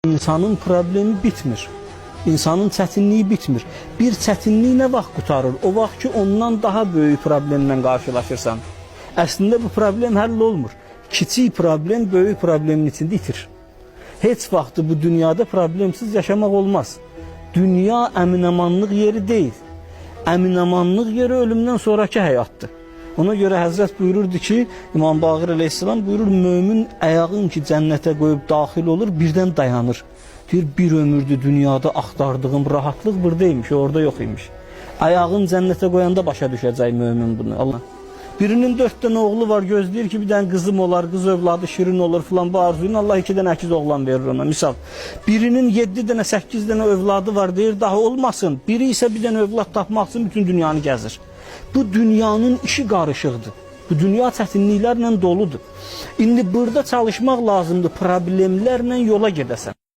İnsanın problemi bitmir. İnsanın çətinliyi bitmir. Bir çətinlik nə vaxt qutarır? O vaxt ki, ondan daha böyük problemlə qarşılaşırsan. Əslində bu problem həll olmur. Kiçik problem böyük problemin içində itir. Heç vaxtı bu dünyada problemsiz yaşamaq olmaz. Dünya əminamanlıq yeri deyil. Əminamanlıq yeri ölümdən sonraki həyatdır. Ona görə Həzrət buyururdu ki, İmam Baqir Əleyhisselam buyurur, mömin ayağın ki cənnətə qoyub daxil olur, birdən dayanır. Deyir, bir ömürdür dünyada axtardığım rahatlıq buradaymış, orada yox imiş. Ayağın cənnətə qoyanda başa düşəcək mömin bunu. Allah. Birinin 4 dənə oğlu var, gözləyir ki, bir dənə qızım olar, qız övladı şirin olur filan, bu arzuyla Allah 2 dənə əkiz oğlan verir ona. Misal, birinin 7 dənə, 8 dənə övladı var, deyir, daha olmasın. Biri isə bir dənə övlad tapmaq üçün bütün dünyanı gəzir. Bu dünyanın işi qarışıqdır. Bu dünya çətinliklərlə doludur. İndi burada çalışmaq lazımdır, problemlərlə yola gedəsən.